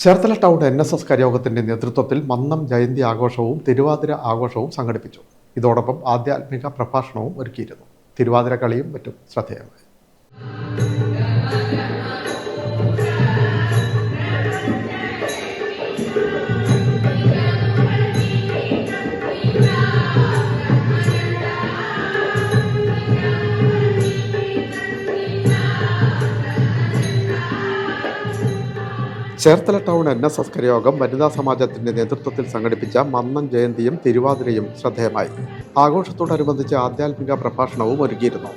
Cherthala town NSS കരയോഗത്തിന്റെ നേതൃത്വത്തിൽ മന്നം ജയന്തി ആഘോഷവും തിരുവാതിര ആഘോഷവും സംഘടിപ്പിച്ചു. ഇതോടൊപ്പം ആധ്യാത്മിക പ്രഭാഷണവും ഒരുക്കിയിരുന്നു. തിരുവാതിര കളിയും മറ്റും ശ്രദ്ധേയമായി. ചേർത്തല ടൗൺ NSS കരയോഗം വനിതാ സമാജത്തിന്റെ നേതൃത്വത്തിൽ സംഘടിപ്പിച്ച മന്നം ജയന്തിയും തിരുവാതിരയും ശ്രദ്ധേയമായി. ആഘോഷത്തോടനുബന്ധിച്ച് ആധ്യാത്മിക പ്രഭാഷണവും ഒരുക്കിയിരുന്നു.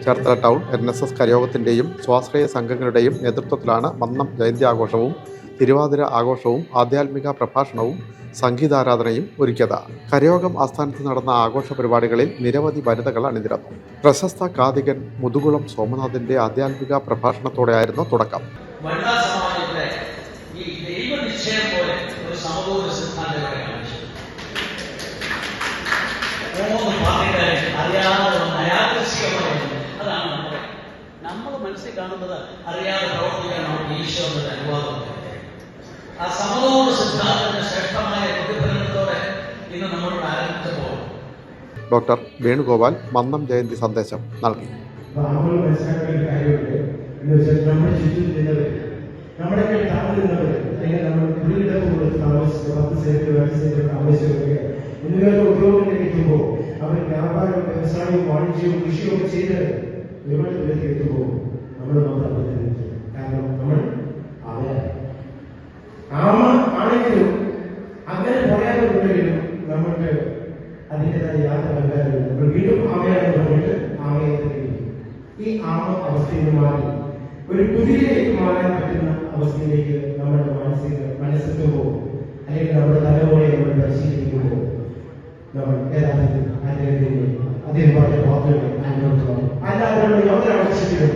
ചേർത്തല ടൗൺ NSS കരയോഗത്തിന്റെയും സ്വാശ്രയ സംഘങ്ങളുടെയും നേതൃത്വത്തിലാണ് മന്നം ജയന്തി ആഘോഷവും തിരുവാതിര ആഘോഷവും ആധ്യാത്മിക പ്രഭാഷണവും സംഗീതാരാധനയും ഒരുക്കിയത്. കരയോഗം ആസ്ഥാനത്ത് നടന്ന ആഘോഷ പരിപാടികളിൽ നിരവധി വനിതകൾ അണിനിരന്നു. പ്രശസ്ത കാതികൻ മുതുകുളം സോമനാഥിന്റെ ആധ്യാത്മിക പ്രഭാഷണത്തോടെയായിരുന്നു തുടക്കം. ഈ ദൈവനിശ്ചയം പോലെ ഒരു സമൂഹ സിദ്ധാന്തങ്ങളെ കാണിച്ചു. മൂന്ന് പാർട്ടിക്കാരെ അറിയാതെ അയാദൃശ്യമായി അതാണ് നമ്മൾ മനസ്സിൽ കാണുന്നത്. അറിയാതെ പ്രവർത്തിക്കാൻ നമുക്ക് ഈശ്വരന്റെ അനുവാദമുണ്ട്. ആ സമൂഹ സിദ്ധാന്തത്തിന്റെ ശ്രേഷ്ഠമായ പ്രതിഫലനത്തോടെ ഇന്ന് നമ്മളോട് ആരംഭിച്ചപ്പോൾ ഡോക്ടർ വേണുഗോപാൽ മന്നം ജയന്തി സന്ദേശം നൽകി. നമ്മുടെ താമസിക്കുന്നവർ അല്ലെങ്കിൽ നമ്മൾ വീടിടപ്പുകൾ താമസിച്ച് 10 സെന്റ് 20 സെന്റ് താമസിച്ചവർക്ക് എന്നിവരുടെ ഉപയോഗത്തിലേക്ക് എത്തുമ്പോൾ അവർ വ്യാപാരവും വ്യവസായവും വാണിജ്യവും കൃഷിയും ഒക്കെ ചെയ്ത് ഒരുപാട് പേർക്ക് എത്തുമ്പോൾ നമ്മൾ മാത്രം. കാരണം നമ്മൾ ആമ ആണെങ്കിലും അങ്ങനെ പോയാലുണ്ടെങ്കിലും നമ്മൾക്ക് അതിൻ്റെതായ യാത്ര വരാറുണ്ട്. നമ്മൾ വീണ്ടും ആമയാണെന്ന് പറഞ്ഞിട്ട് ആമയെ ഈ ആമ അവസ്ഥയിൽ നിന്ന് മാറി ഒരു കുതിരയിലേക്ക് മാറാൻ പറ്റുന്ന അവസ്ഥയിലേക്ക് നമ്മുടെ മനസ്സെത്തുമ്പോൾ അല്ലെങ്കിൽ നമ്മുടെ തലമുറയെ നമ്മൾ പരിശീലിക്കുമ്പോൾ നമ്മൾ യഥാർത്ഥത്തിൽ അദ്ദേഹം പറഞ്ഞ വാക്കുകൾ അല്ലാതെ യാതൊരു ആവശ്യത്തിലും.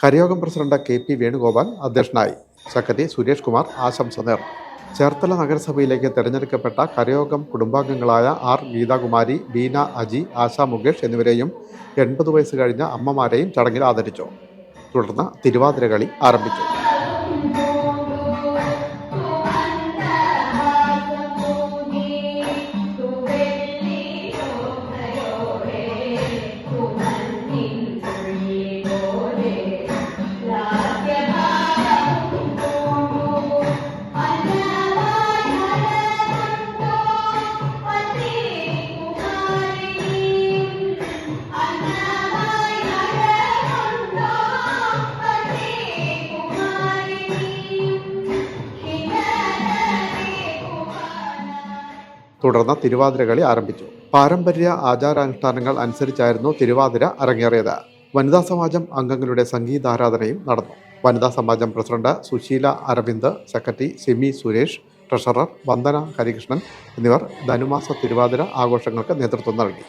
കരയോഗം പ്രസിഡന്റ് KP വേണുഗോപാൽ അധ്യക്ഷനായി. സെക്രട്ടറി സുരേഷ് കുമാർ ആശംസ നേർന്നു. ചേർത്തല നഗരസഭയിലേക്ക് തെരഞ്ഞെടുക്കപ്പെട്ട കരയോഗം കുടുംബാംഗങ്ങളായ R ഗീതാകുമാരി, ബീന അജി, ആശ മുകേഷ് എന്നിവരെയും 80 വയസ്സ് കഴിഞ്ഞ അമ്മമാരെയും ചടങ്ങിൽ ആദരിച്ചു. തുടർന്ന് തിരുവാതിര കളി ആരംഭിച്ചു. തുടർന്ന് തിരുവാതിര കളി ആരംഭിച്ചു. പാരമ്പര്യ ആചാരാനുഷ്ഠാനങ്ങൾ അനുസരിച്ചായിരുന്നു തിരുവാതിര അരങ്ങേറിയത്. വനിതാ സമാജം അംഗങ്ങളുടെ സംഗീതാരാധനയും നടന്നു. വനിതാ സമാജം president Susheela Aravind, secretary Simi Suresh, treasurer Vandana Harikrishnan എന്നിവർ ധനുമാസ തിരുവാതിര ആഘോഷങ്ങൾക്ക് നേതൃത്വം നൽകി.